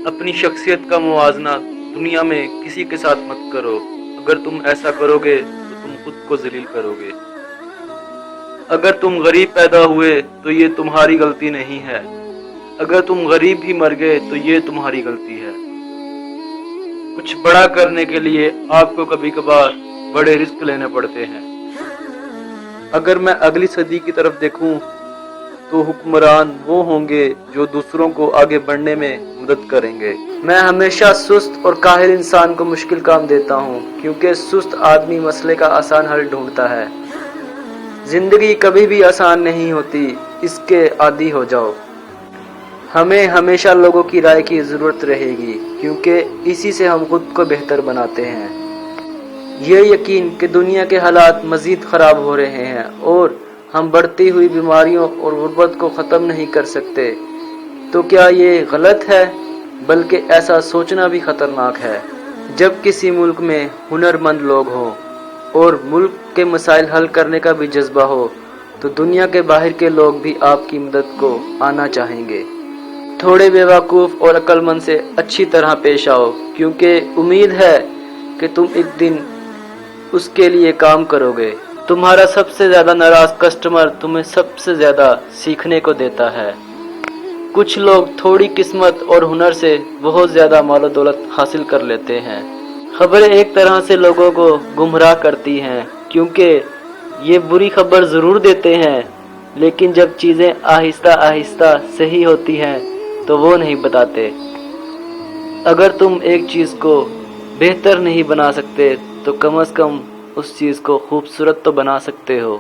اپنی شخصیت کا موازنہ دنیا میں کسی کے ساتھ مت کرو. اگر تم ایسا کرو گے تو تم خود کو ذلیل کرو گے. اگر تم غریب پیدا ہوئے تو یہ تمہاری غلطی نہیں ہے. اگر تم غریب بھی مر گئے تو یہ تمہاری غلطی ہے. کچھ بڑا کرنے کے لیے آپ کو کبھی کبھار بڑے رسک لینے پڑتے ہیں. اگر میں اگلی صدی کی طرف دیکھوں تو حکمران وہ ہوں گے جو دوسروں کو آگے بڑھنے میں مدد کریں گے. میں ہمیشہ سست اور کاہل انسان کو مشکل کام دیتا ہوں کیونکہ سست آدمی مسئلے کا آسان حل ڈھونڈتا ہے. زندگی کبھی بھی آسان نہیں ہوتی، اس کے عادی ہو جاؤ. ہمیں ہمیشہ لوگوں کی رائے کی ضرورت رہے گی کیونکہ اسی سے ہم خود کو بہتر بناتے ہیں. یہ یقین کہ دنیا کے حالات مزید خراب ہو رہے ہیں اور ہم بڑھتی ہوئی بیماریوں اور غربت کو ختم نہیں کر سکتے، تو کیا یہ غلط ہے؟ بلکہ ایسا سوچنا بھی خطرناک ہے. جب کسی ملک میں ہنر مند لوگ ہوں اور ملک کے مسائل حل کرنے کا بھی جذبہ ہو تو دنیا کے باہر کے لوگ بھی آپ کی مدد کو آنا چاہیں گے. تھوڑے بیوقوف اور عقل مند سے اچھی طرح پیش آؤ کیونکہ امید ہے کہ تم ایک دن اس کے لیے کام کرو گے. تمہارا سب سے زیادہ ناراض کسٹمر تمہیں سب سے زیادہ سیکھنے کو دیتا ہے. کچھ لوگ تھوڑی قسمت اور ہنر سے بہت زیادہ مال و دولت حاصل کر لیتے ہیں. خبریں ایک طرح سے لوگوں کو گمراہ کرتی ہیں کیونکہ یہ بری خبر ضرور دیتے ہیں لیکن جب چیزیں آہستہ آہستہ صحیح ہوتی ہیں تو وہ نہیں بتاتے. اگر تم ایک چیز کو بہتر نہیں بنا سکتے تو کم از کم اس چیز کو خوبصورت تو بنا سکتے ہو.